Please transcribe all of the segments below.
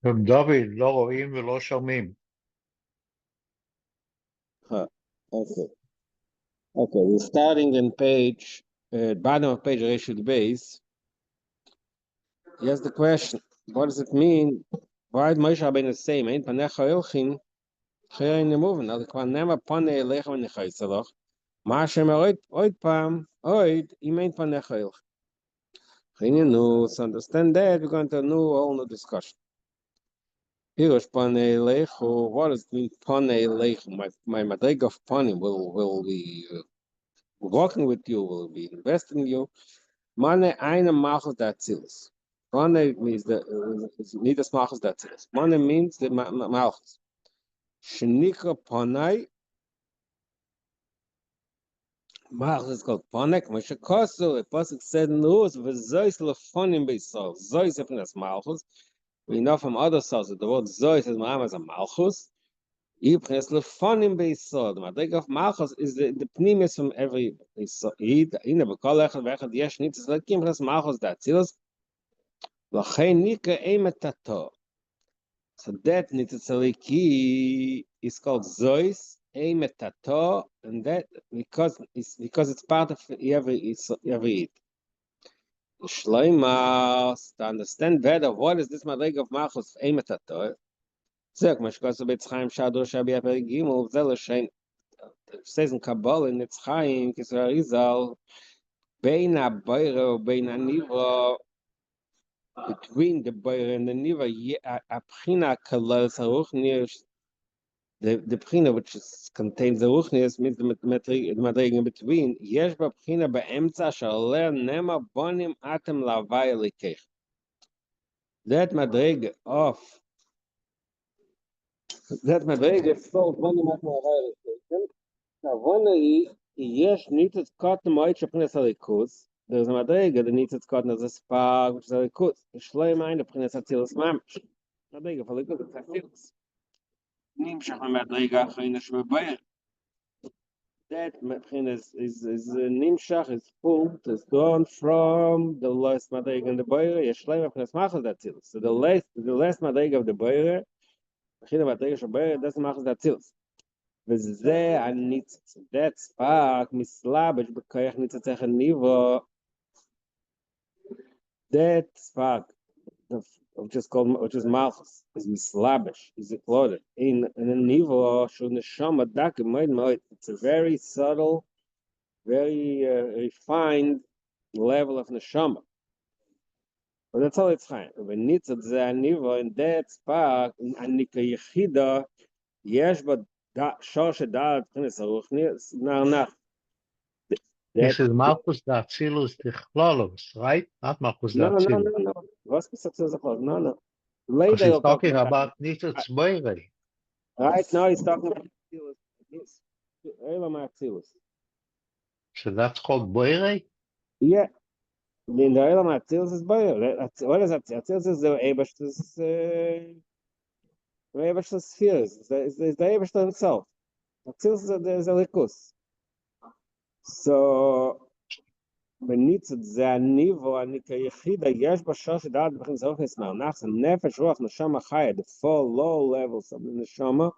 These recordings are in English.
דוד, לא רואים ולא שומעים. Okay. Okay, we're starting in page, bottom of page Reshut Base. Here's the question. What does it mean? Why did Moshe Rabbeinu say, "Mein panecha ilchin, chein nemuven"? Now the Kwan nema pane elecha v'nechaytzalach. Ma Hashem oid pam, oid, imein panecha ilchin. To understand that, we're going to do a whole new discussion. Pirush pane elechu. What does it mean pane elechu? My madrig of panim will be working with you, will be investing in you. Mane eine malchus datzilus. Mane means the nidas malchus datzilus. Mane means the malchus. Shenika panai. Malchus is called panek. Moshe Kosu. A pasuk said in the rules, "V'zois lefonim beisol." Zois is malchus. We know from other sources the word zois is ma'am as a malchus. Ibchnes lefonim beisol. The madrig of malchus is the pnimis from every yid. Ina b'kol echad v'echad yesh nitzis lekim ibchnes malchus datzilus. So that nitzaliki is called zois emetato, and that because it's part of every eat. Shloimah, to understand better what is this madrig of malchus emetato. Zek mashkosu b'tzchaim shadur shabi aperigimul zelashain. It says in Kabbalah in Tzchaim Kisrarizal bein habayra bein hanivra. Between the Bayer and the Niva, a Pchina Kalal Saruchnius, the Pchina which contains the Ruchnius means the Madrig in between. Yesh ba Pchina be'emtza shaler nema bonim atem lavai likech. That Madrig is called bonim atem lavai likech. Now, one yesh nitzat kot moit shapchina salikus. There's a madrega that needs its cotton as a spark, which is a good. Shloi mind the prince Atzilus mamish. Madrega for the good, it's Atzilus. Nimshach madrega chayna shmebayer. That prince is nimshach is pulled, is drawn from the last madrega in the boyer. Yeshloi prince machas Atzilus. So the last madrega of the boyer, chayna madrega shmebayer doesn't machas Atzilus. V'zeh anitzat. That spark mislabish b'koyach nitzat echaniva. That spark, which is malchus, is mislabish, is included in a nivo shul neshama dakim moed. It's a very subtle, very refined level of neshama. But that's all it's fine. When nitzat ze nivo in that spark, in anika yechida, yesh ba shosh dalat p'nes aruchni narnach. This is Malchus Datzilus Tichlolos, right? Not Malchus Datzilus. No. What's no. Because Later he's talking about Nitzitz Boire. Right now he's talking about Atzilus. So that's called Boire? Yeah. In the Elam Atzilus is Boire. What is Atzilus? Atzilus is the Ebersh's spheres. It's the Ebersh's himself. Atzilus is a likus. So בניצת זה הניבו, הניקה יחידה, יש בשורש דעת בכן זרוך נסמר, נפס, נפש, רוח, נשמה חיה, the four low levels of the neshama,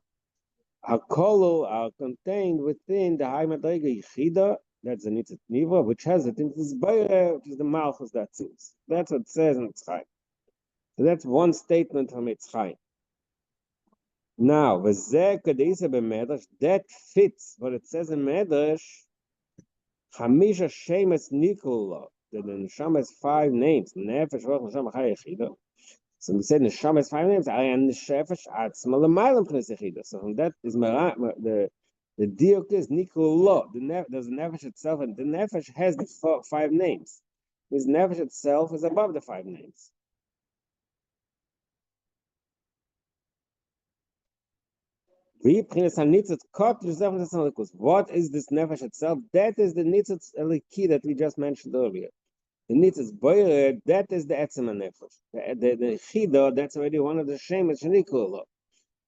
hakolu are contained within the high madrega yechida, that's the nitzat nivo, which has it in this bayre, which is the malchus datzilus. That's what it says in Tzchaim. So that's one statement from Tzchaim. Now, v'zeh kadeisa b'medrash, that fits what it says in Medrash. Chamisha shemes nikula. The neshama has 5 names. Nefesh, roch, neshama, chaya, yechida. So we said neshama has 5 names. Ayan nefesh atzma l'maylam p'nes yechida. So from that is the diuk is nikula. There's the nefesh itself, and the nefesh has the 5 names. His nefesh itself is above the 5 names. What is this nefesh itself? That is the nitzat eliki that we just mentioned earlier. The nitzat boyer, that is the etzema nefesh. The chida, that's already one of the shemes shenikula.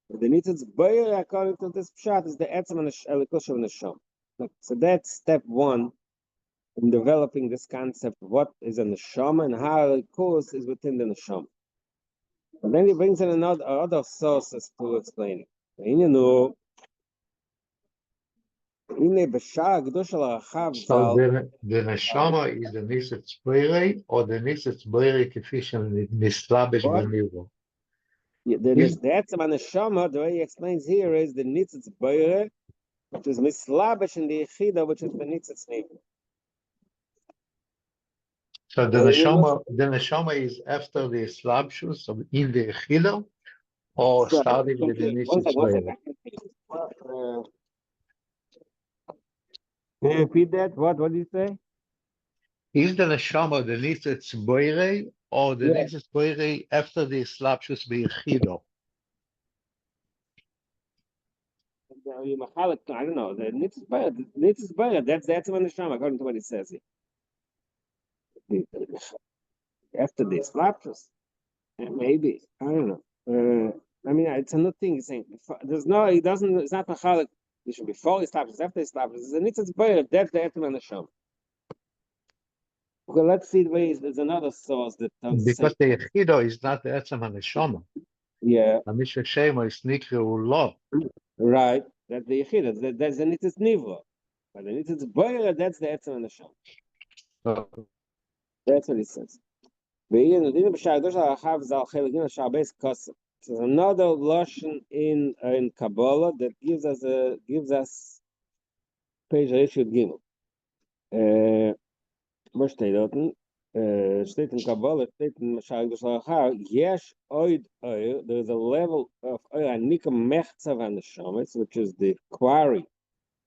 The nitzat boyer, according to this pshat, is the etzema elikus of neshama. So that's step 1 in developing this concept of what is a neshama and how elikus is within the neshama. And then he brings in other sources to explain it. You know, So the neshama is the nisetz boirei or the nisetz boirei כפי שנשלבש what? בנירו. The Etzem Neshama, the way he explains here, is the Nitzitz Boire, which is mislabish in the Yechida, which is the Nitzitz Nivra. So the neshama is after the slabshus, so in the Yechida, or starting with the nisetz One boirei. second. Can you repeat that? What did you say? Is the neshama the nisetz boirei or the Yeah. nisetz boirei after the slabshus b'Yechido? I don't know. The Nitzitz Boire, that's the Etzem Neshama, according to what it says here. After this, lapsus. Maybe. I don't know. I mean, it's another thing. He's saying there's no. He doesn't. It's not machalik. It should be before he stops. After he stops. It's a nitzitz boyer. That's the etim and the sham. Okay, let's see the way. There's another source that tells the same. Because the Yechido is not the etzem neshama. Yeah. Hamisha Shema is nikru lo. Right. That's the yechida. That's the nitzitz nivra. But the nitzitz boyer. That's the etim and the sham. That's what he says. There's another lotion in Kabbalah that gives us page Rishud Gimel. Was steht dort? Steht in Kabbalah, steht in Mashal Geshal Yesh Oid Oir. There's a level of Oir Anika Mechzav and the Shamas, which is the quarry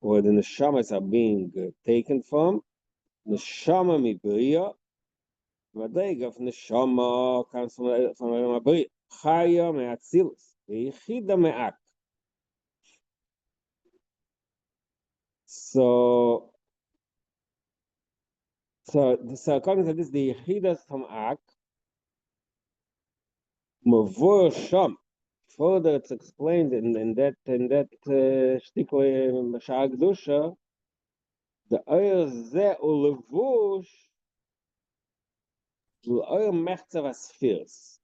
where the Neshamas are being taken from. Neshama Mibriya. Madrega of Neshama comes from Mabriya. Chaya Me'atzilus. Yechida Me'ak. So according to this, the Yechidas from Ak, Mavur Sham. Further, it's explained in that shtikle Mashal Gdusha, the Oyer Ze Ulevush L'Oyer Mechzav Asfirs.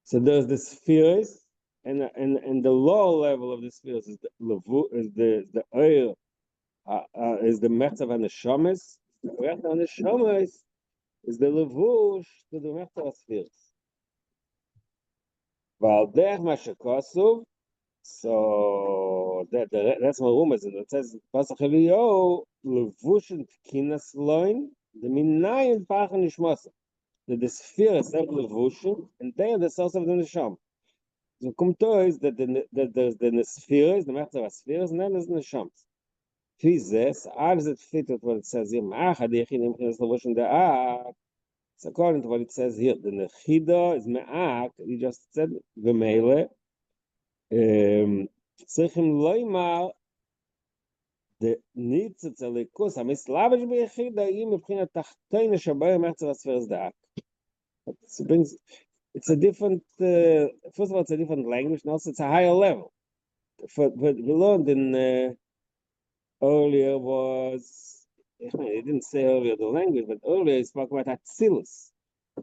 So there's the spheres, and the lower level of the spheres is the Oyer. Is the Mechzav and the Shamas. The Mechzav and the Shamas is the Levush to the Mechzav Spheres. While there Mashakosov, so that's my rumors, and it says Pasach Eliyahu Levush and Kinas Loin, the Minayin Pachan Nishmasa. The sphere is Levush, and they are the source of the Nesham. So Kumto is that there's the spheres, the Mechzav Spheres, and then there's the Neshams. How does it fit with what it says here? It's according to what it says here. The Nechida is Me'ak. He just said V'meile. Tzrichim Loimar the Nitzitz Elikus HaMislavish B'Yechida Yim Mebchina Tachtoina Shabayim Mechzav Asferes Da'ak. It's a different, first of all, it's a different language, and also it's a higher level. But we learned in earlier was, he didn't say earlier the language, but earlier he spoke about Atzilus.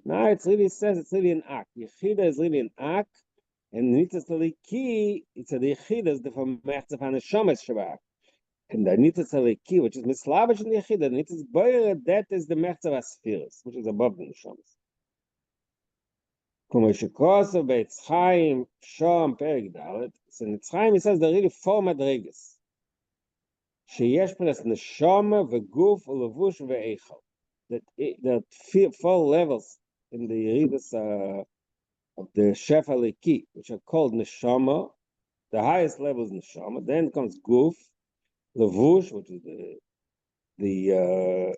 Now it really says it's really an act. Yechida is really an act, and Nitzitz Eliki, it's a Yechida is the from Mechzav HaNeshamas Shabbat. And the Nitzitz Eliki, which is Mislavish in the Yechida, Nitzitz Boyer, that is the Mechzav HaSfiris, which is above the Neshamas. Kumeshikosav Beitz Chaim Shom Perik Dalet. So in Chaim he says there are really four madrigas. Sheyesh Pras Neshama V'Guf Ulevush Ve'Eichel. That four levels in the Yeridas of the Shef Aliki, which are called Neshama. The highest level is Neshama. Then comes Guf, Levush, which is the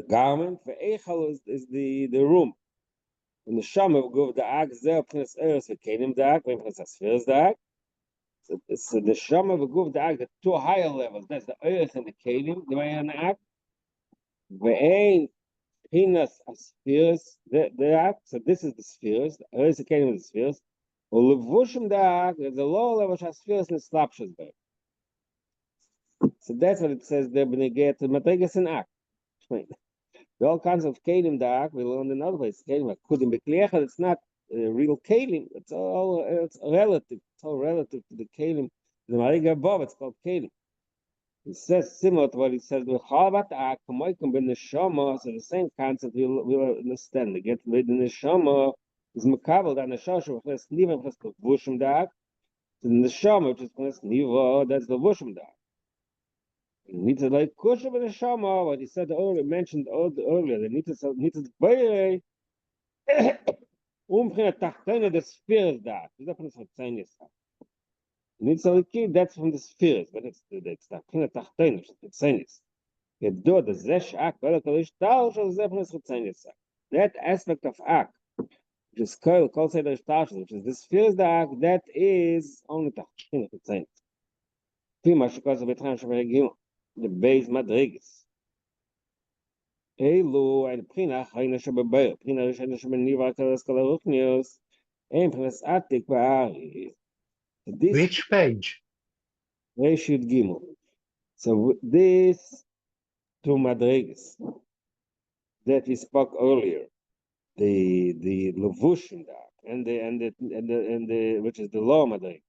garment. Ve'Eichel is the room. In the Neshama V'Guf Da'ak Zeh Pras Eretz V'Kenim Da'ak V'Pras Asfiras Da'ak. So the Shama V'Guf Da'ak, the two higher levels, that's the Eretz and the Kelim, the way on the Ak. Ve'ein Pinas Asfiras Da'ak, so this is the spheres, the Eretz and Kelim is the spheres. Ulevushim Da'ak, there's a lower level Asfiras and Slapshas there. So that's what it says there, B'negei to Madrigas and Ak. all kinds of kelim dark we learned in other places. Kelim couldn't be clear. It's not real kelim. It's relative. It's all relative to the kelim. The Mariga Bob, it's called kelim. He says similar to what he says with Chavat Ak, Kamoikum ben Neshama, so the same concept we'll understand. To get rid of the Neshama is Makabel, that Neshama, which is Niva, which is the Vushim Dak, to the Neshama, which is Niva, that's the Vushim Dak. Needs to like Kushim ben Neshama, what he said earlier, mentioned earlier, they need to buy Tachtene des Spheres Dak. This is what saying is. Needs to like that's from the spheres, but it's Tachtene Tachtene, it's saying is. That aspect of Ak, which is called which is the spheres the Ak, that is only Tachin. The base Madrigas. Elu and Prina, Haina Shababe, Prina Rishana Shabaniva Kalaskalaruknios, and Prinas Attic Bari. Which page? Reshut Gimel. So this two Madrigas that we spoke earlier, the Levushim and the which is the law Madrig.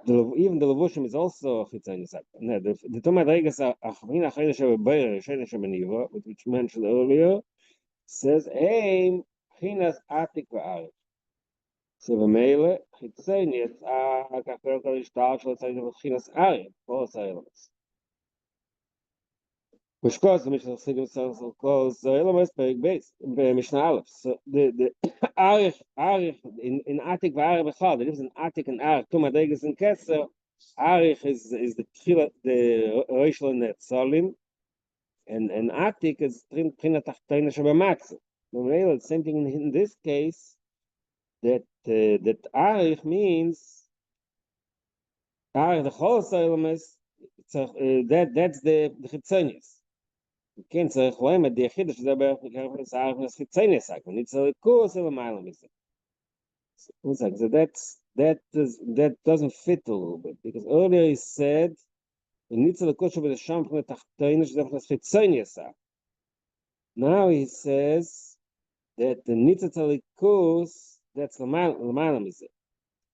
Even the Levushim is also Chitzanisak. No, the two Madrigas are Achrina Chayna Shababeir Shayna Shabaniva, which mentioned earlier, says Aim Chinas Atik Va'arik. So the Mele Chitzanias are Kafel Kalishtar Shal Chinas Arik, both elements. Which cause the Mishnah Chassidus calls the elements big base in Mishnah Aleph. So the Arich in Atik v'Arich b'chal. There is an Atik and Arich. Two Madrigas and Keser. Arich is the Rishon Netzalim, and Atik is Prina Tachtena Shabamatz. The same thing in this case. That Arich means Arich the Cholos elements. That's the Chitzonius. כן צריך רואים את היחיד שזה בערך חיצוני סק, ונצטרך לקורס אלא מעלה מזה. So that doesn't fit a little bit, because earlier he said, ונצטרך לקורס שבשם פני תחתינו שזה חיצוני סק. Now he says that the נצטרך לקורס, that's למעלה מזה.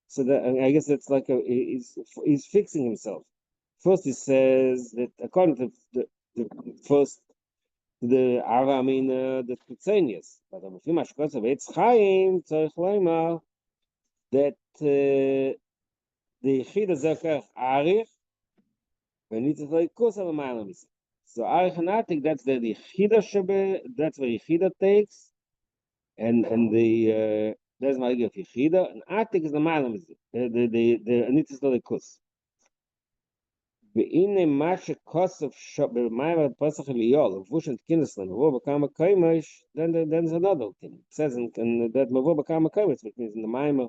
So that, I guess that's like he's fixing himself. First he says that according to the first the Ava mean the Tzenius, but the Mufim Ashkos of Eitz Chaim Tzarich Leimar that the Yechida Zecher Arich when it's like Kus of Malamis. So Arich and Atik, that's the Yechida Shebe, that's where Yechida takes, and the there's my idea of Yechida, and Atik is the Malamis, the Anitis Kus. והנה מה שכוסף במים הפסח אליול, לבוש את קינסלן, מבוא בכמה קיימש, then there's another thing. It says in that מבוא בכמה קיימש, which means in the מים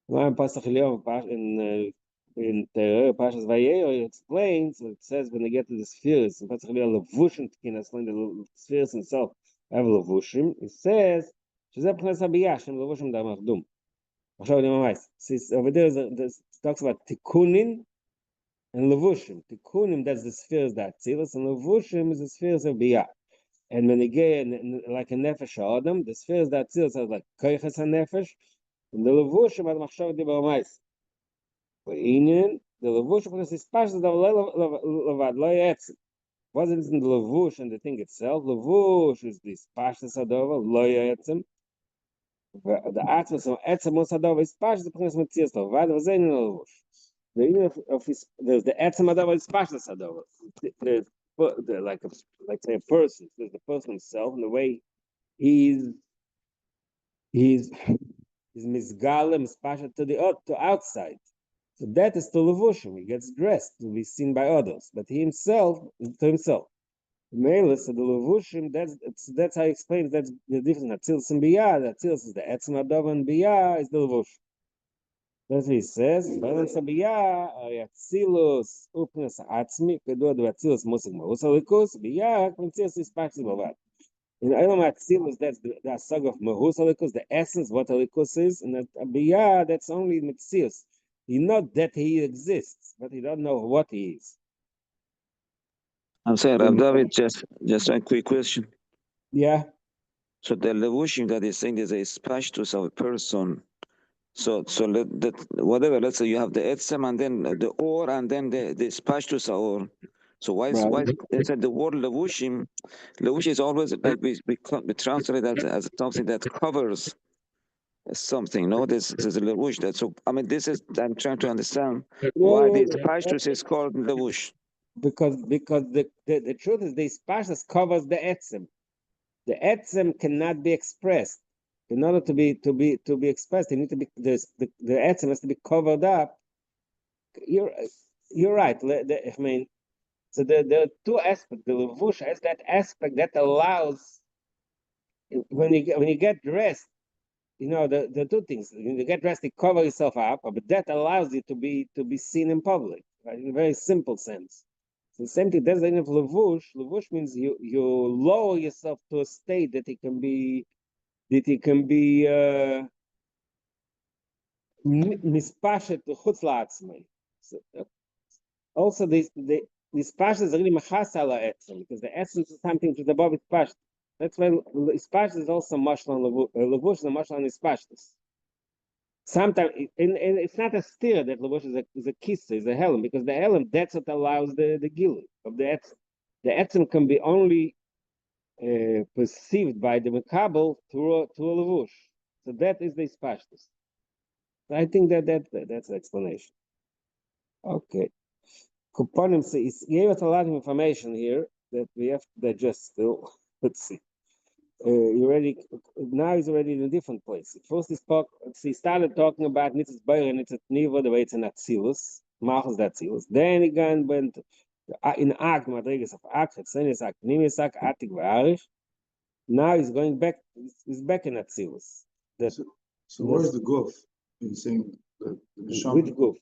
הפסח אליול, in the Pashas Vayero, it explains, it says when they get to the spheres, in Pasach Eliyahu, לבוש את קינסלן, the spheres himself have לבושים, it says, שזה פנס הבייה, שהם לבושים דם אחדום. עכשיו אני ממש, over there, it talks about תיקונים, and Levushim. Tikkunim, that's the spheres that Tzilus, and Levushim is the spheres of Biyah. And when they get like a Nefesh Adam, the spheres that Tzilus are like Koiches HaNefesh, and the Levushim are Machshav Dibur Mais. For Inyan, the Levushim is Pashas of Levad, Lo Yetzim. Wasn't in the Levush and the thing itself. Levush is this Pashas Adova, Lo Yetzim. The Atzmas of Etzim Mosadova is Pashas of Prince Metzias Levad, was in the Levush. There's the etzem adavar is pashas adavar. Like say a person. There's the person himself and the way he's misgalem mispasha to outside. So that is to levushim. He gets dressed to be seen by others, but he himself to himself. Mele, so the levushim. That's how he explains. That's the difference. Atzilus and biyah. Atzilus is the etzem adavar and biyah is the levushim. That's what he says. Balance Biyah, Atzilus, Upnes Atzmi, Kedua do Atzilus Musik Mahusalikus, Biyah, Quintius is Paxi Bavad. In Elam Atzilus, that's the sag of Mahusalikus, the essence, what Alikus is, and Biyah, that's only Mitzius. He knows that he exists, but he don't know what he is. I'm saying, R'Dovid, just a quick question. Yeah. So the levushim that is saying is a spashtus of a person. So whatever. Let's say you have the etzem and then the or and then the spashtus or. So why they said the word levushim? Levush is always like we translate that as something that covers something. No, this is a levush. That so I mean this is I'm trying to understand why this spashtus is called levush. Because the truth is the spashtus covers the etzem. The etzem cannot be expressed. In order to be expressed, it need to be the etzem has to be covered up. You're right. I mean, so there are two aspects. The levush has that aspect that allows when you get dressed. You know the two things. When you get dressed, you cover yourself up, but that allows you to be seen in public, right? In a very simple sense. So the same thing. That's the end of levush. Levush means you lower yourself to a state that it can be mispashet to chutz la'atzmai. Also, this pashas is really machas ala etzem because the essence is something to the above is pashas. That's why ispashas is also mashal on levush and mashal on ispashas. Sometimes, and it's not a steer that levush is a kissa, is a helm, because the helm, that's what allows the gilu of the etzem. The etzem can be only perceived by the mekabel through a levush. So that is the ispashas. I think that's the explanation. Okay. Kuponim says gave us a lot of information here that we have to digest still. Let's see. Now he's already in a different place. First he started talking about Nitzitz Beir and Nitzitz Niva, the way it's in Atzilus, Malchus Atzilus. Then he went in Ak, Madrigas of Ak, Chetzenis Ak, Nimis Ak, Atik V'Arish. Now he's going back, he's back in Atzilus. So where's the goof? He's saying the which goof?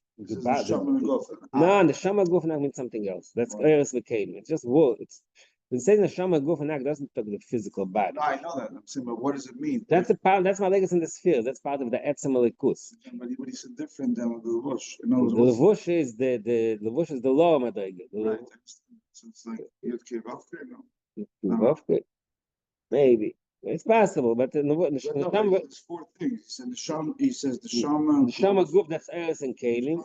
No, the Shama goof and means something else. That's Eretz V'Kelim. It's just wool. When saying the Shama goof and doesn't talk the physical body. No, I know that. I'm saying, but what does it mean? That's a part. That's my legacy in the sphere. That's part of the Etzem Alikus. But he said different than the levush. The levush is the levush is the law madrega. Right. So it's like Yud Kei Vav Kei. Maybe it's possible, but there's four things. He says the Shama goof that's Eretz and Kelim.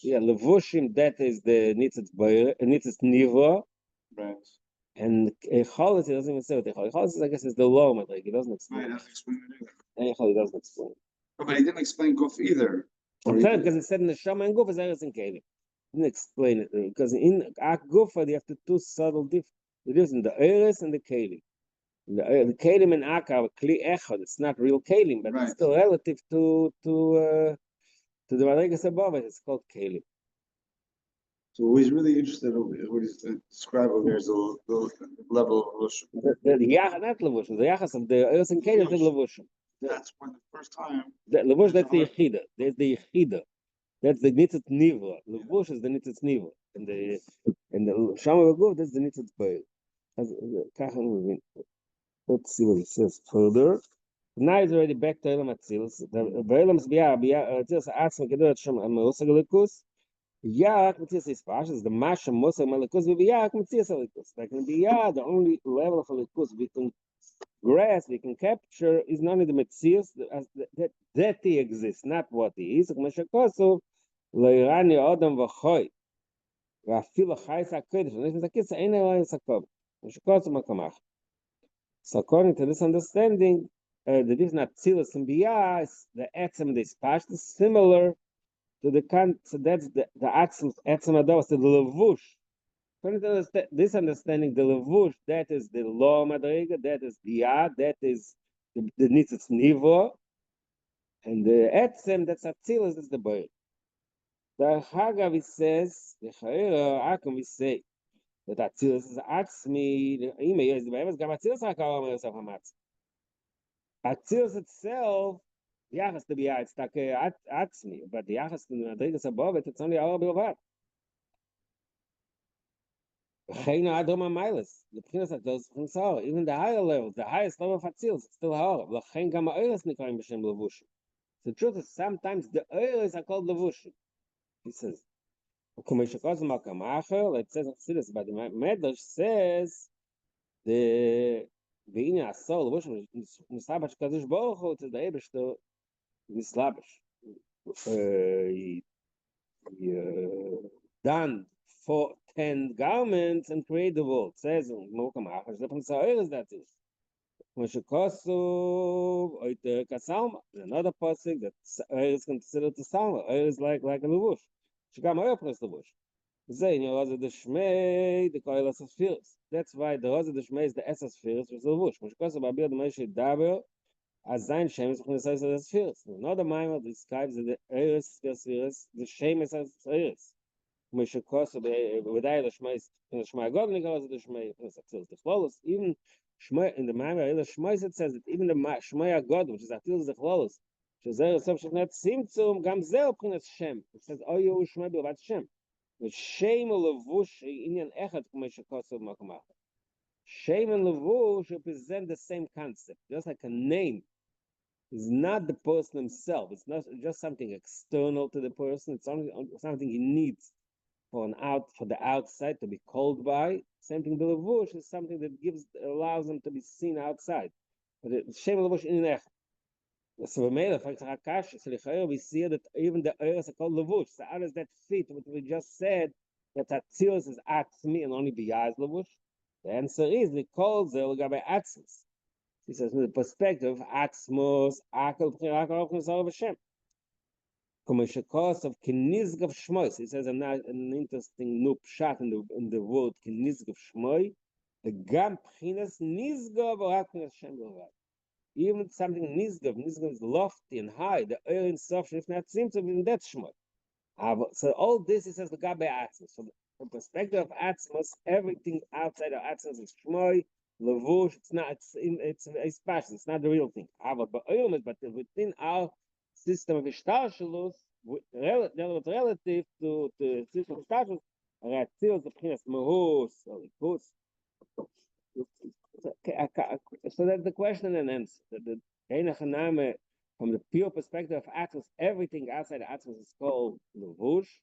Yeah, levushim that is the Nitzitz Beir, Nitzitz Niva. Right. And Cholis, he doesn't even say what the Cholis, I guess, is the law madrega. He doesn't explain. Right, doesn't explain it either. And Cholis doesn't explain. But he didn't explain goof either. Because he said in the Shama and goof is Eretz and Kelim. He didn't explain it because in Ak Gufa they have two subtle differences in the Eretz and the Kelim. The Kelim and Ak are Kli Echad. It's not real Kelim, but it's still relative to the Madrigas above it. It's called Kelim. So he's really interested in what he's describing over here is the level of levush. The Yachas, not levush. The Yachas of the Eretz and Kelim is levush. That's when the first time. The levush, that's the Yechida. That's the Yechida. That's the Nitzitz Niva. Levush is the Nitzitz Niva. And the Shama V'Guf, that's the Nitzitz Beir. Let's see what he says further. Now he's already back to Elam Atzilus. The Elam Atzilus Atzma Kedurat Shama Meosag Elikus. Yak Matzias Ispash is the Masha Mosag Melikus. We Yak Matzias Elikus. That can be the only level of Elikus we can grasp, we can capture is not only the Matzias that he exists, not what he is. Meshakosu Leirani Adam V'Choy. V'Afil Chayis HaKodesh. And this is a kiss. Ain't a line Sakob. Meshakosu Makamach. So according to this understanding, the difference not Tzilus and Biyah is the Etzem, the Ispash, is similar to the so that's the Etzem Ados, the Levush. According to this understanding, the Levush, that is the Law Madriga, that is Biyah, that is the Nitzitz Nivo, and the Etzem, that's Atzilus, that's the Beir. The Hagav, he says, the Chayra, Akum, we say, that Atzilus is Atzmi, the Ime, is the Beir, Gam Atzilus HaKalam Yosef HaMatz. Atzilus itself, the Yachas to Biyah, it's like Atzmi, but the Yachas to the Madrigas above it, it's only our Bilvat. Even the higher levels, the highest level of Atzilus, it's still hard. The truth is, sometimes the Eilis are called Levushim. He says, It says this, but the Medrash says the Beina Asol, which Mislabash Kadosh Baruch Hu, to the Eibishter Mislabash. Done for 10 garments and create the world. It says that is. Another pasuk that is considered to salma. Is like a levush. Shigam oil plus levush. That's why the Rosa de Shmei is the Esas Spheres, which is levush. Mishkosu babir the Moshe Daber as Zayin Shem is going to say the spheres. Another mimer describes the Eres spheres, the Shem is as Eres. Mishkosu with the Shmei, Shmei God Nikolas the Shmei, the flawless. Even Shmei in the mimer Eres Shmei it says that even the Shmei God, which is Atil the flawless, which is Eres of Shemnet Simtzum Gamzel Prinas Shem. It says Oyu Shmei Bivat Shem. With Shem Levush Inyan Echad Mishkosu Makamach. Shem and Levush represent the same concept, just like a name is not the person himself. It's not just something external to the person. It's something he needs for the outside to be called by. Same thing, the levush is something that allows him to be seen outside. But the shem levush in ech. So we see that even the ears are called levush. So how does that fit what we just said that Atzilus is atzmi and only biyah is levush? The answer is we call zel gabe atzmus. He says, from the perspective, Atzmos, Akel, Hashem. Commercial of Kinizgav Shmois. He says an interesting new shot in the word Kinizgav Shmoi. The Gam Pchinas Nizgav or Hashem. Even something Nizgav is lofty and high. The air in soft, if not seems to be in that Shmoi. So all this, he says, the Gabe Atzmos. So from the perspective of Atzmos, everything outside of Atzmos is Shmoi. Levush, it's special. It's not the real thing. But within our system of ishtarshalus, relative to the system of ishtarshalus, Ratzil the Pchinas Mahus or Likus. So that's the question and answer. From the pure perspective of Atzmos, everything outside of Atzmos is called Levush.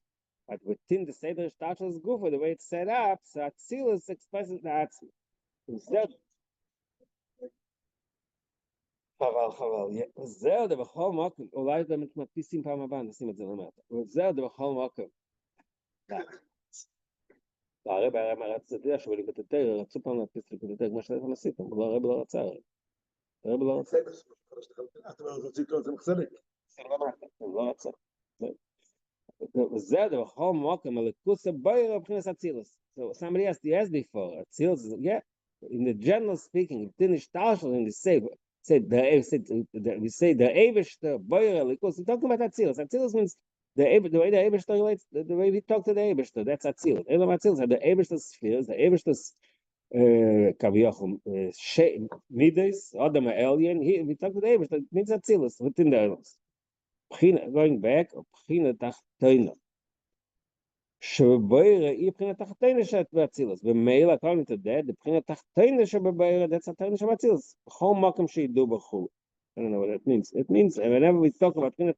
But within the Seder Ishtarshalus Gufa, the way it's set up, so Atzilus expresses the Atzmos. Instead, זהו בכל מקום, אולי זה מדפיסים פעם הבאה, נשים את זה למטה. זהו בכל מקום. הרב רצה שהוא לבטטר, רצו פעם להדפיס לבטטר, כמו שאתם עשיתם, אבל הרב לא רצה. הרב לא רצה. אתה רוצה לקרוא את זה מחסלק? לא רצה. זהו בכל מקום, הלכוס הבויר מבחינת אצילוס. So somebody asked before, Atzilus, yeah. In the general speaking, we say the Eibishter Boyer, because we're talking about Atzilus. Atzilus means the way the Eibishter relates, the way we talk to the Eibishter. That's Atzilus. Elam Atzilus are the Eibishter spheres, the Eibishter's Kaviyachum Midas, Adam alien. We talk to the Eibishter. It means Atzilus within the Elos. Going back, Pchina Tachtoina. According to that, the that's a I don't know what that means. It means whenever we talk about we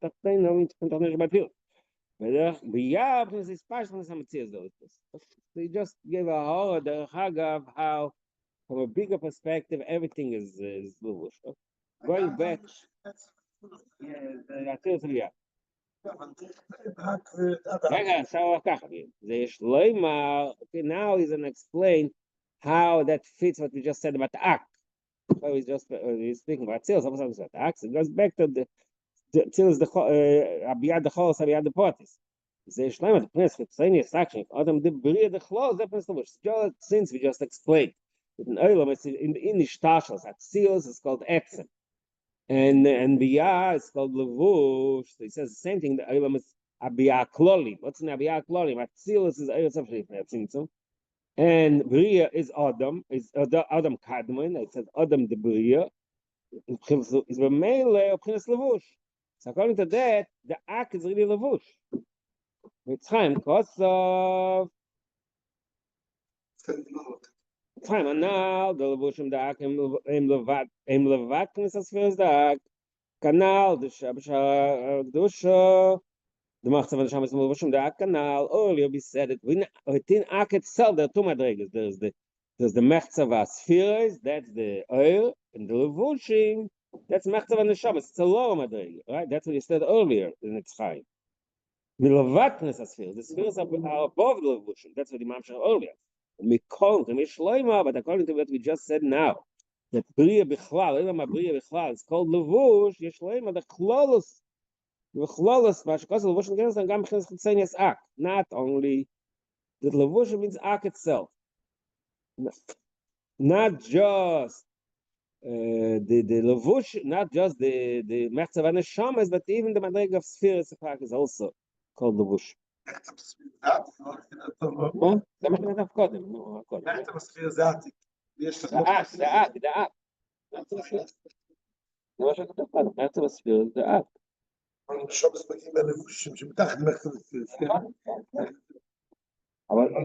they just give a whole the of how from a bigger perspective everything is going back. Yeah. Okay, now he's going to explain how that fits what we just said about the act. So he's speaking about Tzilus. It goes back to the Tzilus, the Abiyad the Cholos, Abiyad the Potis. The Prince, action. Adam the Bria the Cholos, that Prince Levush. Since we just explained, in the Ishtashos, Tzilus is called Etzem. And Biyah is called Levush. So he says the same thing. The Eilam is Abiyah Klolim. What's in Abiyah Klolim? Atzilus is Eilam Sefrif. And Bria is Adam. Is Adam Kadmon. It says Adam the Bria. Is the male of Prince Levush. So according to that, the Ak is really Levush. It's time because of time, and now the levushim dak em levat knesas first dak kanal the shabsha dusha The Machzav and Shamas Levushim, the Canal. Earlier we said it. Within Ak itself, there are two madrigas. There's the Machzav Spheres, that's the oil, and the Levushim, that's Machzav and the Shamas. It's a lower madriga, right? That's what you said earlier in its time. Milavatnes Spheres. The spheres are above the Levushim. That's what the Imam said earlier. But according to what we just said now, that Bria Bichlal, it's called Levush, Yeshleima, the Chlolos. Not only the levush means ak itself, not just the levush, not just the mechzav and the shamas, but even the madrega of spheres is also called levush.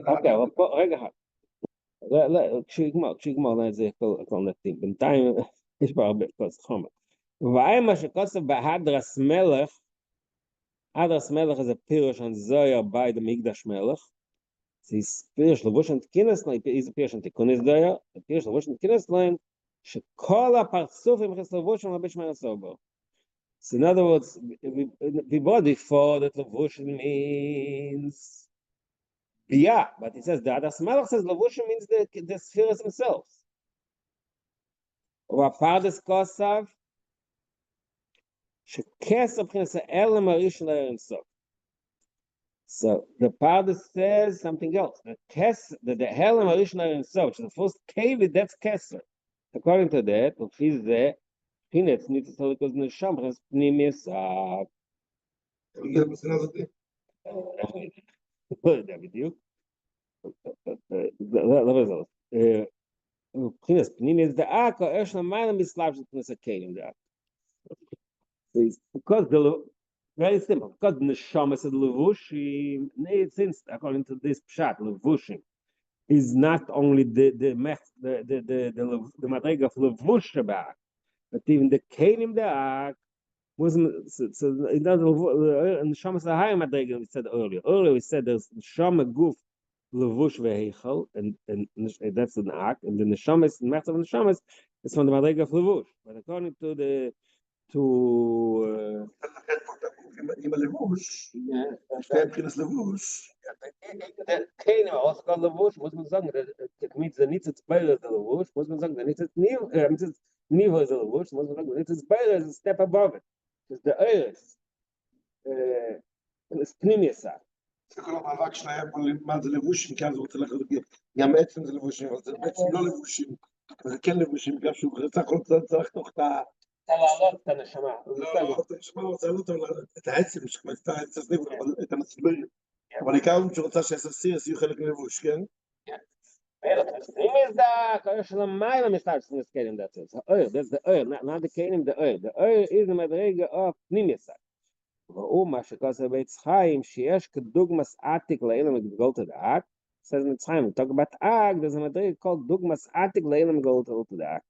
אוקיי, אבל פה, רגע אחד. כשיגמר את זה הכל נתאים. בינתיים יש פה הרבה כוס חומר. מה שכוסף בהדרס מלך, הדרס מלך זה פירוש על זויר בי דמקדש מלך. זה פירוש לבושן תקינס להם, איזה פירוש על תיקונס זויר, פירוש לבושן תקינס להם, שכל הפרצופים נכנס לבושן הרבה שמונה סובר. So in other words, we brought before that Levushim means yeah, but it says the Adas Malach says Levushim means the spheres themselves. Or Pardes Kosav, Shekesa Prince Elam Arishon Sof. So the Pardes says something else. The Elam Arishon Sof, which is the first cave, that's Keser. According to that, if he's there, Pinets needs to tell because the Shambras Pnimis are. ده בדיוק. לא בזאת. מבחינת פנימי זה דאק, או יש למעלה מסלב של פניס הקיים דאק. Because very simple, because the neshama said levushim, since according to this pshat, levushim is not only the madrega of levush back, but even the kelim da'ak was so in that neshama is a higher madrega we said earlier. Earlier we said there's neshama guf levush veheichel, and that's an ak, and the neshama is mechzav neshama is from the madrega of levush. But according to the עם הלבוש, שתי מבחינת לבוש. Kein also called Levush, muss man sagen, it means the Nitzitz Beire is the Levush, muss man sagen, the Nitzitz Nivo is the Levush, muss man sagen, the Nitzitz Beire is a step above it. It's the Eires. It's Pnimiasa. זה כל המאבק שלהם, מה זה לבושים, כי אז הוא רוצה להגיד, גם עצם זה לבושים, אבל זה בעצם לא לבושים, זה כן לבושים, גם שהוא צריך תוך את ה... להעלות את הנשמה. לא, את הנשמה רוצה לעלות את העצם, את המסבר. אבל העיקר הוא שרוצה שהסרסירס יהיו חלק מלבוש, כן? Pnimis da, koyo shalamayla mistarts in this kelim, that's it. That's the oil, not the kelim, the oil. The oil is the madrega of Pnimis. ואומה שכוסה בית חיים, שיש כדוגמס עתיק לאילם גדולת הדאק, says in its time, we talk about Ag, there's a madrega called dugmas atik לאילם גדולת הדאק.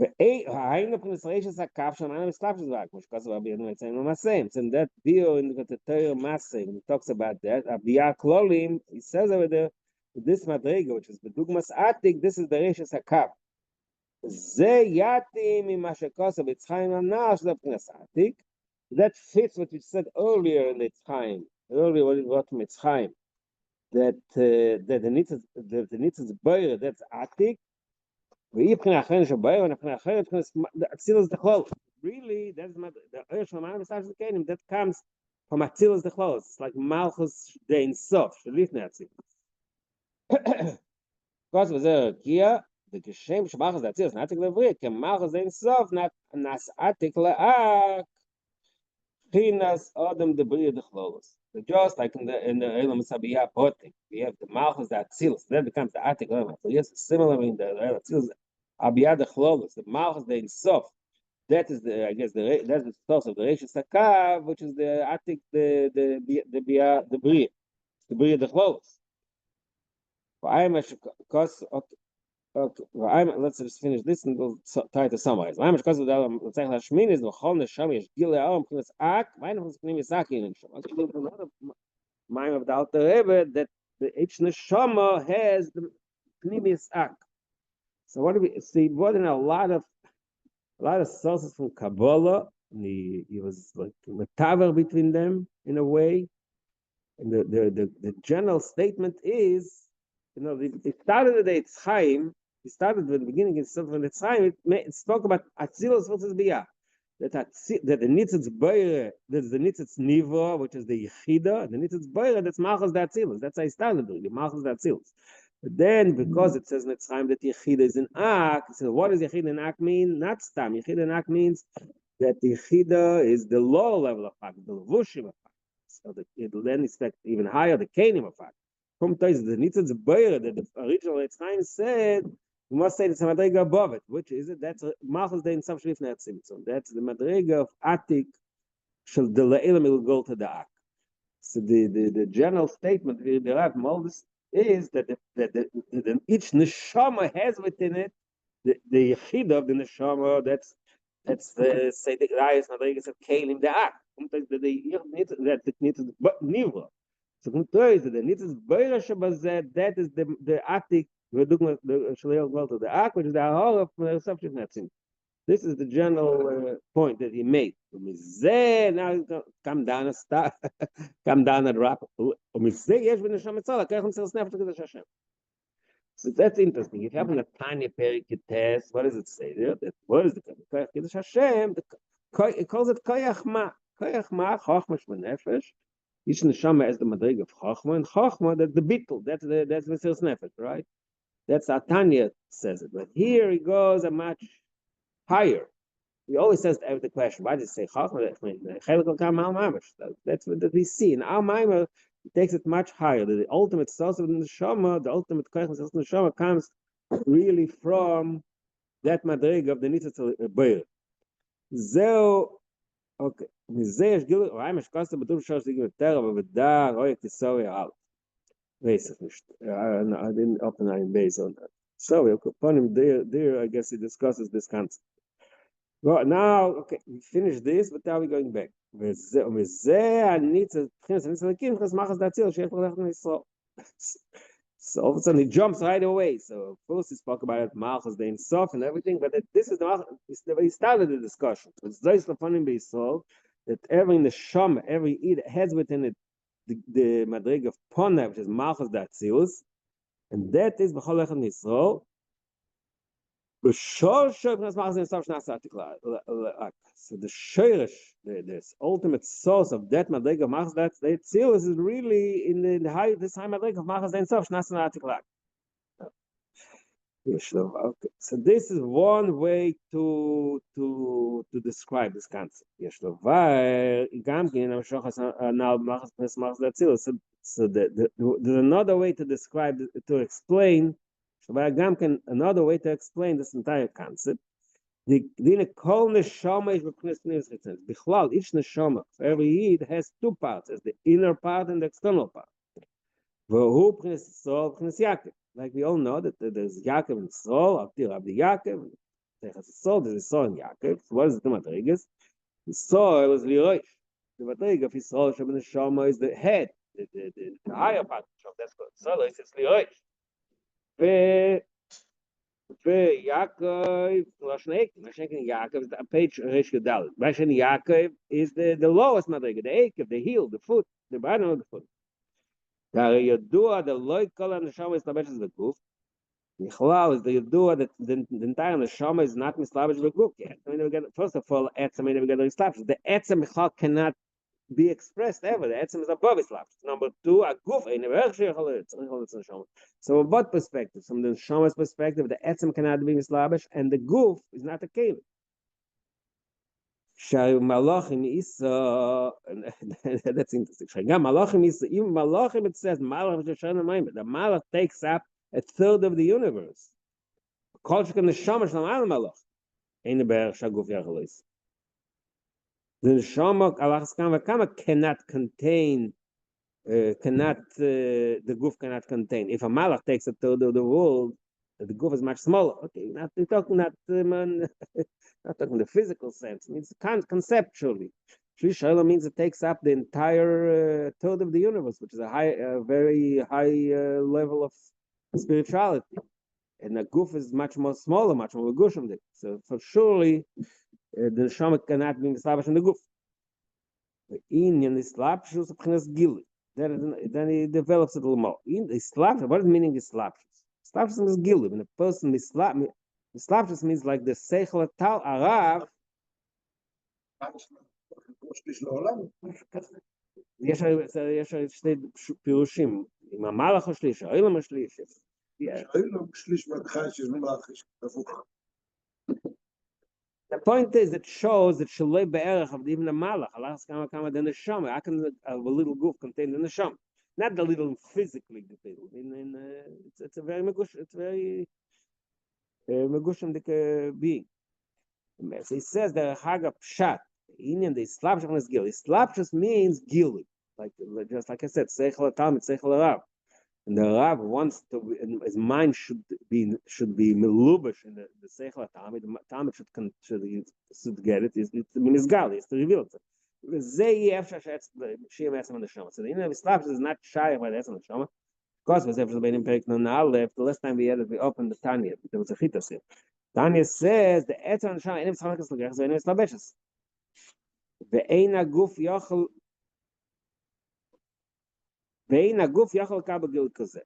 והיינו פניסריישס הקף שמענו מסלאפשס ואק, כמו שכוסה בביאנו מציינו מסיים. It's in that video in the Torah Masay, when he talks about that, Abiyah Klolim, he says over there, this madrega, which is the dugmas atik, this is the reishas הקף. זה יתים ממה שכוסה בית חיים הנער, שזה פניס עתיק. That fits what we said earlier in its time. Earlier, what it was from its time, that the nitzes boyer, that's atik. We the atzilus the clothes. Really, that's the urge from our besides the kingdom that comes from atzilus the clothes. It's like malchus dein sof. Shalif nazi. Because was there kia the geshem shmalchus the atzilus natik levri. Can malchus dein sof not nas atik laak. Chinas Adam the Bria the Chlolos. Just like in the Elam Sabiyah Potik, we have the Malchus the Atzilus, that becomes the Atik Elam. So yes, similar in the Atzilus Abiyah the Chlolos, the Malchus the Insof. That is the, I guess, that's the source of the Reishis Hakav, which is the Atik the Bria the Bria the Chlolos. For I am because Okay, well, let's just finish this and we'll try to summarize. I'm because of the Shmin is the whole neshama is gile alam plus ak. Mine was name is ak in neshama. Okay, there's another mind of the Alter Rebbe that the each neshama has the pnimius ak. So what do we see? More than a lot of sources from Kabbalah. He was like metaver between them in a way. And the general statement is, it started at the Chaim. It started at the beginning of the Chaim. It spoke about Atzilus versus Biyah. That the Nitzitz Beire, that's the Nitzitz Nivra, which is the Yechida. The Nitzitz Beire, that's Malchus the Atzilus. That's how it started, the Malchus the Atzilus. But then, because it says in the Chaim that Yechida is in Ak, so what does Yechida in Ak mean? Not Stam. Yechida in Ak means that the Yechida is the lower level of Ak, the Levushim of Ak. So it'll then expect even higher the Kanim of Ak. From the Nitzitz Beire, that the original Chaim said, we must say it's a madrega above it. Which is it? That's Malchus Dein Sav Shlif Netzim. So that's the madrega of Atik shall the Le'ilam will go to the Ak. So the general statement we derive from all this is that each neshama has within it the yechida of the neshama. That's the say the highest madrega of Kalim the Ak. That needs but nivra. So that is the Atik. We're doing the Shaleel well to the Ak, which is the whole of the subject Netzim. This is the general point that he made. Now come down a start, come down and wrap. So that's interesting. If you have a tiny perikites, what does it say there? What is the Kiddush Hashem? It calls it Koyach Ma. Koyach Ma, Chochma Shmanefesh. Each neshama has the madrig of Chochma, and Chochma, that's the bittul, that's Mesiras Nefesh, right? That's how Tanya says it. But here he goes a much higher. He always says the question, why does it say Chochma? That's what we see. In Al Maimer, he takes it much higher. The ultimate source of the neshama, the ultimate question of the neshama comes really from that madrig of the Nitzitz Beir. Zeo, okay. Mizeh Gil, I'm a Shkasta, but don't show us the terror, but da, Roy, Kisowi out. I didn't open my base on that. So, upon him there, I guess he discusses this concept. Well, now, okay, we finished this, but now we're going back. So all of a sudden he jumps right away. So first he spoke about it, Malchus, the Insof and everything, but this is the Malchus, he started the discussion. It's those upon him be solved that every neshama, every Eid has within it the madrig of Pona, which is Malchus the Atzilus, and that is B'chol Echad Yisrael. So the shirish, this ultimate source of that madrig of Malchus the Atzilus is really in the high this high madrig of Malchus the Insof Shnasa Na'atiklak. Okay, so this is one way to describe this concept. So there's another way to describe, to explain. Another way to explain this entire concept. Each neshama, every Yid has two parts: as the inner part and the external part. Like we all know that there's Yaakov and Yisrael, Abdi Rabbi Yaakov, there's Yisrael and Yaakov. So what is the madrigas? Yisrael is Liroish. The madrig of Yisrael Shabbat Neshama is the head, the higher part of that's called Yisrael is Liroish. Yaakov, Yaakov is the page Rish Gedal. Yaakov is the lowest madriga, the akev, the heel, the foot, the bottom of the foot. The Yodua, the loikal and the Neshama is Labesh the Guf. Michlal is the Yodua that the entire Neshama is not mislabesh the Guf yet. First of all, Etzem never get established. The Etzem Michlal cannot be expressed ever. The Etzem is above established. Number two, a Guf ain't never Neshama. So, from what perspective? From the Neshama's perspective, the Etzem cannot be mislabesh, and the Guf is not a Kalim. Malachim Isa, that's interesting. Malachim Isa, even Malachim, it says Malach the Malach takes up a third of the universe. The Neshama cannot contain, the Guf cannot contain. If a Malach takes a third of the world, the goof is much smaller. Okay, not not talking the physical sense. It means conceptually. Shlish Olam means it takes up the entire third of the universe, which is a very high level of spirituality. And the goof is much more smaller, much more gushim. So for surely the neshama cannot be mislabash in the goof. The inyan is slapshus of gili. Then he develops it a little more. In the slapshus, what is meaning is slapshus? Slapshus is gili. When a person is slapshus means like the seichel tal arav. יש שני פירושים, עם המלאך השליש, האילם השליש. The point is, it shows that Shalei Be'erech of even the Malach, Allah kama the Neshama, how can a little goof contain the Neshama? Not the little physically detailed. It's a very megush, it's very megushim being. So he says the Haga Pshat, Indian, the Slapshach is Gili. Slapshach means Gili. Like just like I said, Seichel Talmud, Seichel Rav. And the Rav wants to, his mind should be melubash in the Seichel Talmud. The Talmud should get it. It's Gali. It's to reveal it. Zei Efshar Shetz Shiyam Esam Neshama. So the Indian Slapshach is not shy by the Esam Neshama. Of course, was Efshar Bein Perik Nonal. The last time we had it, we opened the Tanya. There was a chitas here. Tanya says the Esam Neshama Enim Tzalakas L'Gerech Zeh Enim Slabeshes. Ve'eina Guf Yochel. Ve'eina Guf Yochel Kabel Gil Kazeh.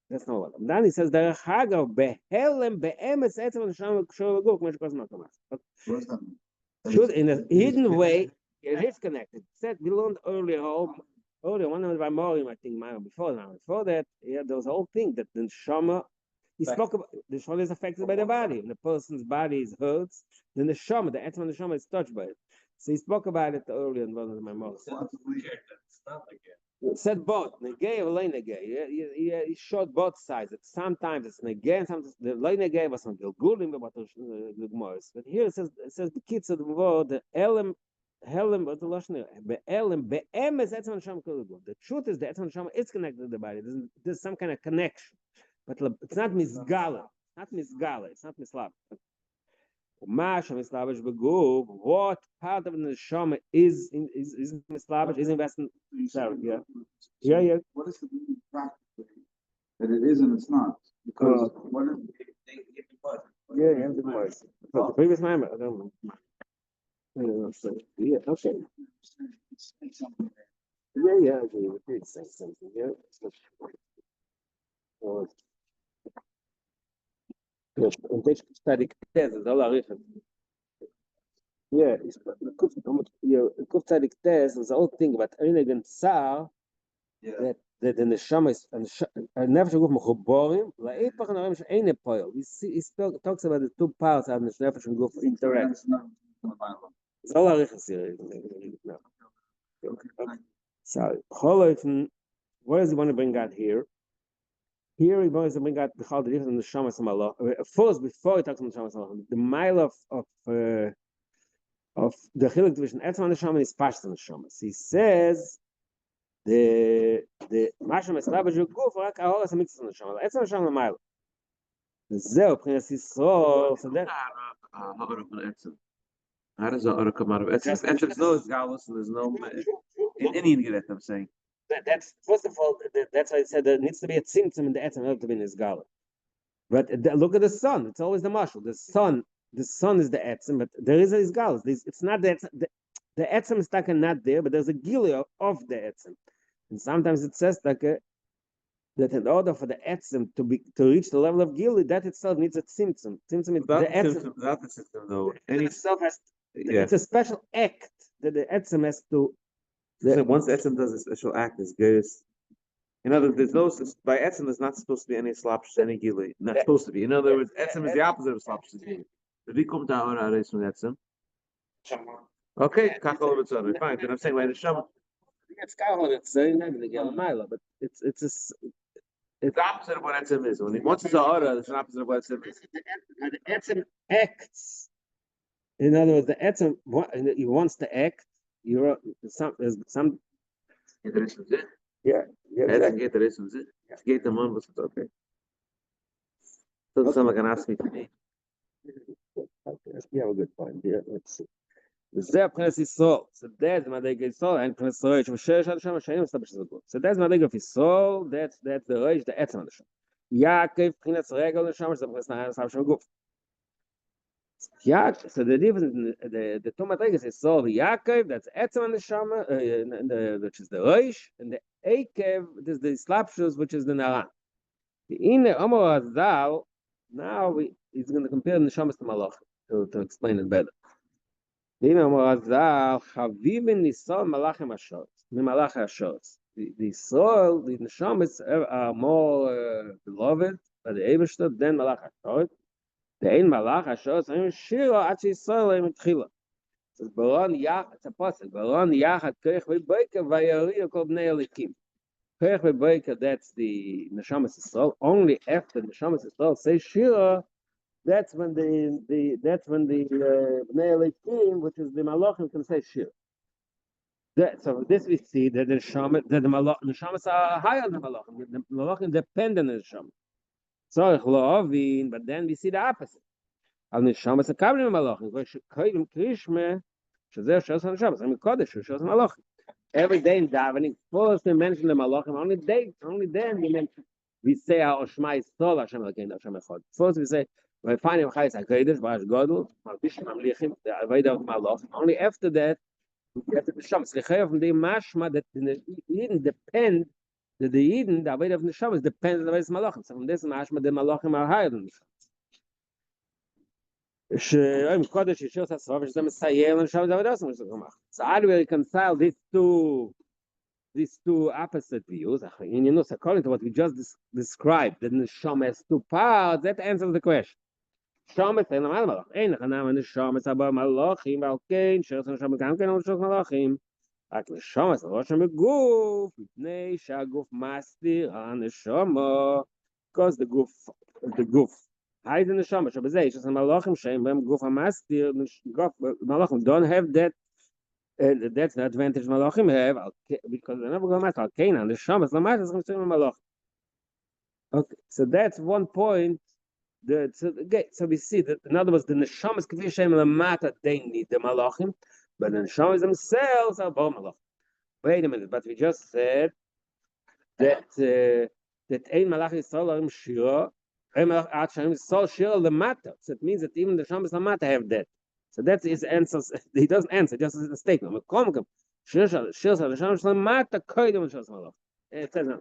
That's not what. Then he says the Hagav Behelem Be'emes Esam Neshama Kshor Guf. Mesh Kos Makamas. Should in a hidden way. It is connected. Said we learned earlier, one of my Morim, I think, before that, there was a whole thing that the neshama. He spoke about the neshama is affected by the body. When the person's body is hurts, then the neshama, the etzma neshama, is touched by it. So he spoke about it earlier in one of my Morim. It said both negay or lay negay. He showed both sides. That sometimes it's negay, and sometimes the lay negay was some gilgulim about the gemores. But here it says the kids of the word the elam. The truth is the etzman neshama is connected to the body. There's some kind of connection, but it's not misgala. It's not misgala. It's not mislab. What part of the neshama is mislabish? Is investing? Yeah. What is the meaning practically that it is and it's not? Because what is you have the voice. The previous member, I don't know. Yeah, okay. Yeah, I agree with you. Say something, yeah. Und das study test, all arichas. Yeah, it's study test is the whole thing about einigen tsar that the neshama is nefesh guf mechuborim la'ipach narim she'ene poil. He talks about the two parts of the nefesh and guf interact. It's all arichas here. So, what does he want to bring out here? Here he wants to bring out the difference in the Shamas Malah. First, before he talks about the Shamas Malah, the mile of the chiluk division Etzman the Shaman is Pashtan the Shamas. He says the Masham Eslabash Guf Rak Ahoras Mitzvah the Shaman. Etzman the Shaman mile. The Zeo Prince Yisrael. So then. How does the order come out of it? There's no galus, and there's no in any get I'm saying. That's first of all. That's why I said there needs to be a tzimtzum in the etzem to be in his gala. But look at the sun. It's always the mashal. The sun is the etzem, but there is his galus. It's not the etzem is not there, but there's a gilio of the etzem. And sometimes it says that in order for the etzem to reach the level of gili, that itself needs a tzimtzum. Tzimtzum is the etzem. Without the tzimtzum, though, Any itself has. Yeah. It's a special act that the etzem has to. Once the etzem does a special act, it's good. In other words, there's no by etzem. There's not supposed to be any slapsh, any gili. Not supposed to be. In other words, etzem is the opposite of slapsh. Wie kommt da ora reis von etzem? Okay, kakol b'tzad. Fine. Then I'm saying like the shama. It's kakol. It's not going to get a mile, but it's the opposite of what etzem is. Once it's a ora, it's the opposite of what etzem is. The etzem acts. In other words, the etzem he wants to act. There's some. Yeah. Exactly. Get the man, but okay. So someone can ask me today. We have a good point here. Let's see. זה פרנס ישראל, so that's מדרגה ישראל, and פרנס ישראל, שמשש עד שם, שאין מסתבר שזה גבול. So that's מדרגה ישראל, that's the רייש, the עצם עד שם. יעקב, פרנס רגל נשם, שזה פרנס נער נשם שם גוף. Yaakov, so the difference, the two madrigas is so the Yaakov, that's Etzem and the Shama, which is the Reish, and the Ekev, this is the Slapshus, which is the Naran. The Ine Amor Azal, now he's going to compare the Shamas to Malach to explain it better. The Ine Amor Azal, Chavivin Nisol Malachim Ashos, the Malach Ashos. The soul, the Neshamas are more beloved by the Eberstadt than Malach Ashos. The ein malach ashos ein shiro at Yisrael im tchila. So baron yach, it's a passage. Baron yachat koich v'boiker vayari kol bnei elikim. Koich v'boiker, that's the neshamas Yisrael. Only after the neshamas Yisrael say shiro, that's when the bnei elikim, which is the malachim, can say shiro. So this we see that the neshamas are higher than the malachim. The malachim depend on the neshamas. But then we see the opposite. Al neshamas akavlim malachim. Koyim krishme, shazeh shos neshamas. I mean kodesh shos malachim. Every day in davening, first we mention the malachim. Only then we say our Shema Yisrael Hashem Elokeinu Hashem Echad. First we say we find him chayes hakodesh v'ash gadol malbishim mamlichim the avodah of malachim. Only after that we get the neshamas. Lechayev from the mashma that the Eden depend. The Eden, the avodah of neshamas depends on the avodah of malachim. So from this mashma, the malachim are higher than neshamas. So how do we reconcile these two opposite views? According to what we just described, that neshama has two parts. That answers the question. Shamas and malach. Ein chanam neshamas abba malachim alkein sheres neshamas gam kein shos malachim. Like neshamas rosham beguf, mipnei shaguf mastir haneshama, because the goof hides in the neshama. Shabazei shos malachim sheim b'hem guf hamastir. Malachim don't have that. That's the advantage malachim have, because they're never going to matter. Alkein neshamas lamat is going to malach. Okay, so that's one point. So we see that in other words, the neshamas k'vi sheim lamata they need the malachim. But the neshamas themselves are bo malach. Wait a minute, but we just said that ein malach Yisrael arim shira, ein malach Hashem Yisrael shira lemata. So it means that even the neshamas lemata have that. So that's his answer. He doesn't answer, just as a statement. Shira neshamas lemata koydem neshamas malach. It says no.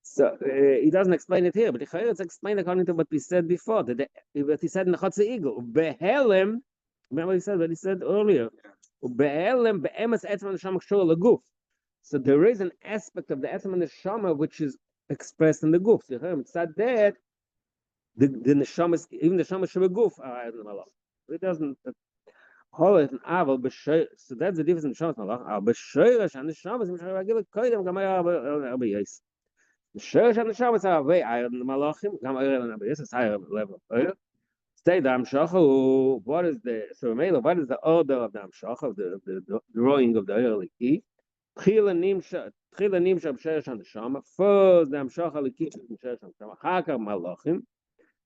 So he doesn't explain it here, but it's explained according to what we said before. What he said in the Chotze Igel, behelem. Remember what he said earlier. So there is an aspect of the Etzem and the Neshama which is expressed in the Guf. So it's not that the Neshama, even the Neshama should be Guf. It doesn't hold it an aval. So that's the difference in Neshama and Malach. B'shoyresh and Neshama is Mishra Koydem Gamay Arba Yis. The Shoyresh and Neshama are way higher than the Malachim. Gamay Arba Yis is higher level. Stay the Amshacha. What is the order of the Amshacha, the drawing of the early key? Tchila Nimsha B'Sheresh HaNeshama. First the Amshacha L'Ki B'Sheresh HaNeshama. Hakar Malachim.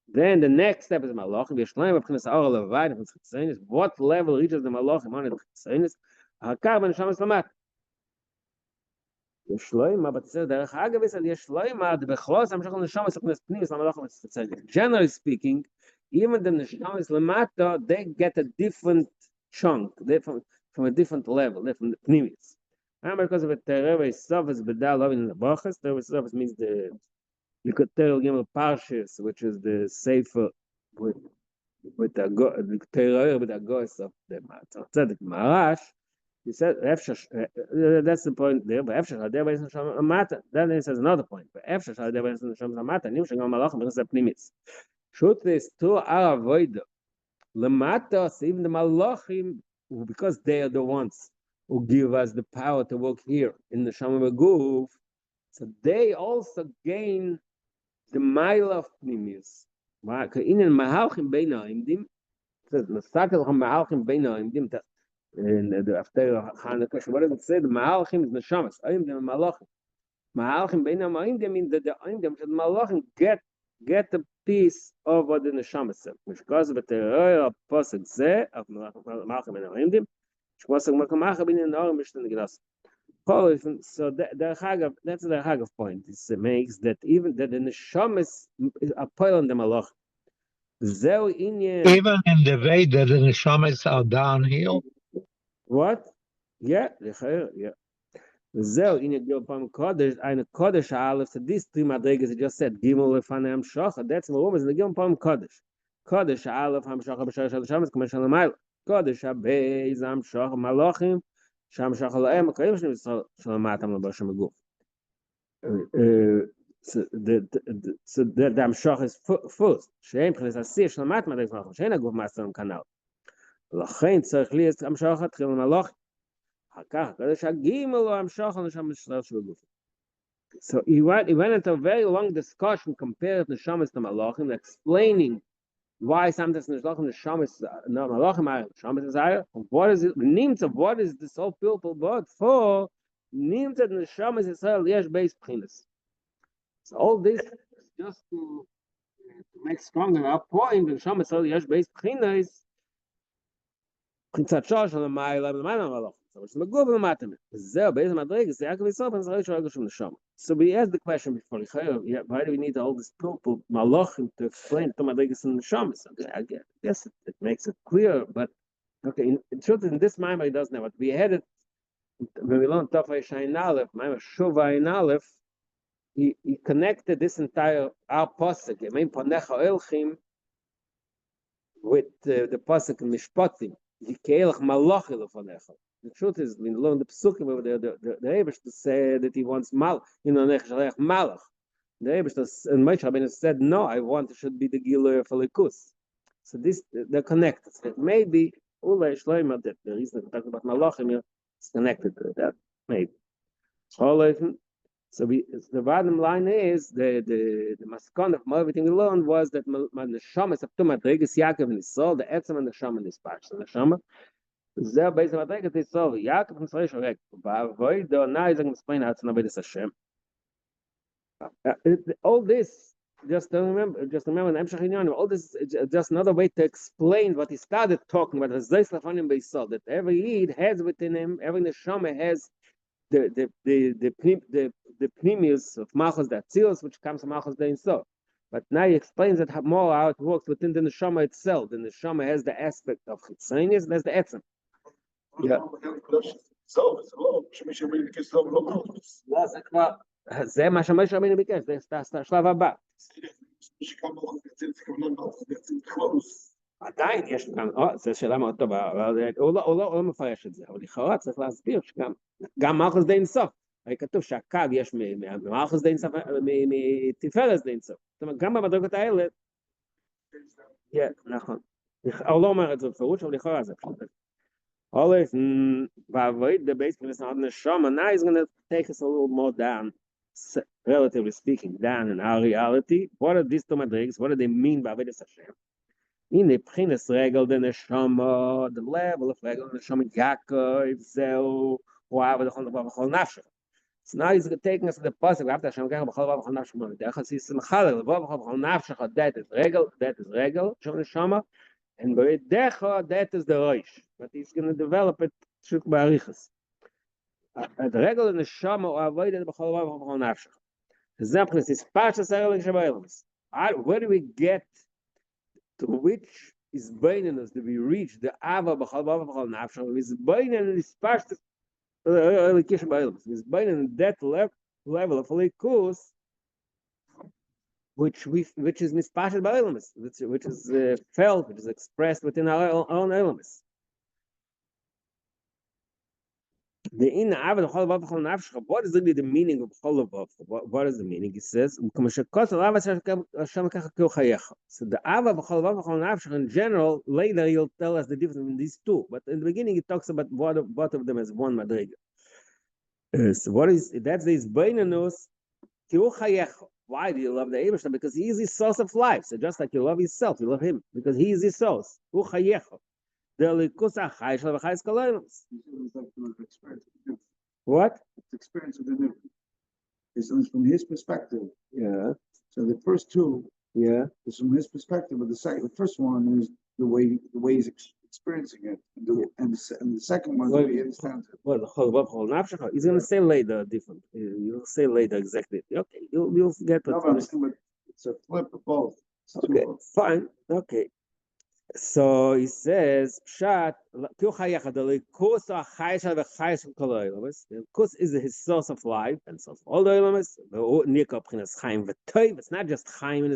Then the next step is Malachim. Yeshleim B'Chines Aor Levayim B'Chitzenis. What level reaches the Malachim on the Chitzenis? Hakar B'Neshamas Lamat. Yeshleim, but it says Derech Hagav is Yeshleim. The Bechlos Amshacha L'Neshamas B'Chines Pnimis Malachim Chitzenis. Generally speaking, even the neshamas lemata, they get a different chunk, they from a different level, they're from the pnimis. And because of a tereva surface bedal loving in the brachas, tereva surface means the Likotero Gimel Parshas, which is the sefer with the tereva with the ghost of the Tzedek Marash. He said that's the point there. But Efshach there is neshama mata. Then he says another point. But Efshach there is neshama mata. Nimshach Malachim because the pnimis. Truth is, to our avodah, lemata, even the malachim, because they are the ones who give us the power to work here in the Shama Beguf, so they also gain the mile of pnimius. In mahalchim beinaimdim, says nasakel mahalchim beinaimdim. In the after Hanukkah, what does it say? The mahalchim is neshamas. Aimdim malachim. Mahalchim beinaimdim means that the aimdim, the malachim get get a piece of what the neshama said. Which goes with the royal pasuk zeh of malachim and alimdim. Which pasuk makamach bin in orim mishtan gedas. So that's the Hagav point. It makes that even that the neshama is a pile on the malach. Zeu inyan. Even in the way that the neshamas are downhill. What? Yeah, yeah. Zeu inyan gil pam kodesh eine kodesh alef. So these three madrigas just said gimel lefanei hamshacha. That's what was the gil pam kodesh. Kodesh alef hamshacha b'shar shal shamas k'mesh al mayla. Kodesh habeiz hamshacha malachim. Sham shacha la'em k'ayim shal matam l'basham guf. So the hamshacha is first. She'em chles asir shal matam l'basham she'en aguf master kanal. לכן צריך לי את המשוך התחיל למלוך. אחר כך, קדוש הגימל או המשוך הנשם לשלב של הגוף. So he went into a very long discussion compared to Neshamas to Malachim, explaining why sometimes Neshamas no Malachim are Neshamas is higher. What is it? Names of what is this whole people but for names of Neshamas Israel yesh base pchinas. So all this is just to make stronger our point. Neshamas Israel yesh base pchinas. So it's so we asked the question before, why do we need all this people malachim to explain to madrigas and neshamas? I guess it makes it clear, but okay, in truth, in this Maimar it doesn't have it. We had it when we learned Tafay Shain Aleph, Maimar Shuvah in Aleph. He connected this entire our pasuk, with the pasuk in Mishpatim. The truth is, we learn the psukim over there. The Eibush to say that he wants mal, malach. The Eibush and Moshe Rabbeinu said, no, I want it should be the Gilui of Alikus. So this they're connected. So maybe Ulay Shloimeh, that the reason we're talking about malachim here is connected to that. Maybe. So the bottom line is the maskon of everything we learned was that neshama is up to madrigas Yaakov and Yisrael, the etzem and neshama is part. So neshama zeh based on madrigas Yisrael Yaakov and Yisrael shorek. Ba'avoid now is going to explain how to know this Hashem. All this just remember in Emshach Inyanim. All this is just another way to explain what he started talking about. That every Yid has within him, every neshama has the pnimius of Malchus the Atzilus, which comes from Malchus the Ein Sof. But now he explains it more how it works within the neshama itself. The neshama has the aspect of chitzonius and has the etzem. Yeah. זה מה שמשה רבינו ביקש, זה השלב הבא. עדיין יש כאן, זו שאלה מאוד טובה, הוא לא מפרש את זה, אבל לכאורה צריך להסביר שגם מלכוס די אינסוף, הרי כתוב שהקו יש ממלכוס די אינסוף, מתפארת די אינסוף, זאת אומרת גם במדרגות האלה, נכון, הוא לא אומר את זה בפירוש, אבל לכאורה זה פשוט. Always, avoid the base because not neshama. Now he's going to take us a little more down, relatively speaking, down in our reality. What are these two madrigas? What do they mean by avodas Hashem? In the pchinas regel the neshama, the level of regel the neshama Yaakov, Zeu, whatever the whole nafshe. So now he's taking us to the pasuk after Hashem Yaakov b'chol v'chol nafshe. Derechas is mechalel v'chol nafshe. That is regel. Neshama. And Beredecha, that is the Rosh. But he's going to develop it Shuk Barichas. The regular Neshama or avoided B'chol Vav B'chol Nafshach. Example is Pashas Erelik Shabayelmas. Where do we get to which is Beinanus? Do we reach the Ava B'chol Vav B'chol Nafshach? Is Beinan is Pashas Erelik Shabayelmas. Is Beinan that level of Likus, which is mispashed by elements, which is felt, which is expressed within our own elements. What is really the meaning of Cholav? What is the meaning? He says, so the Ava B'chol in general, later he'll tell us the difference between these two. But in the beginning, he talks about both of them as one madriga. So what is that's the Beinanus Ki'u. Why do you love the Eibishter? Because he is his source of life. So just like you love yourself, you love him because he is his source. What? It's experience of the new. It's from his perspective. Yeah. So the first two, Yeah. Because from his perspective, the first one is the way he's experiencing it, and the second one is the way he understands it. Well, he's going to say later different. You'll say later exactly. Okay, you'll get No, what. but I'm saying, but it's a flip of both. It's Okay, two. fine. Okay. So he says, Pshat, Kus is his source of life and source of all the elements. It's not just Chaim in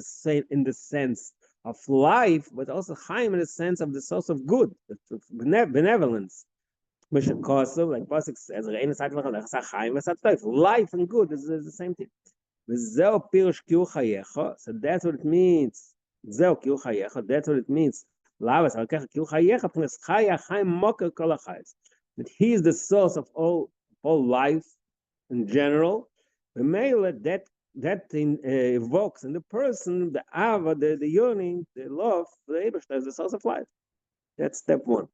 the sense of life, but also Chaim in the sense of the source of good, benevolence. Like Pasuk says, life and good is the same thing. So that's what it means. That's what it means. That he is the source of all life in general. That thing evokes in the person the ava, the yearning, the love, the Eibishter is the source of life. That's step one.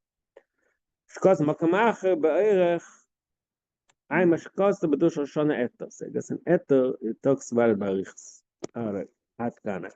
Because I'm a shkosta b'dush Shona Eter. So that's an Eter, it talks about it by Riches. All right, I've gone.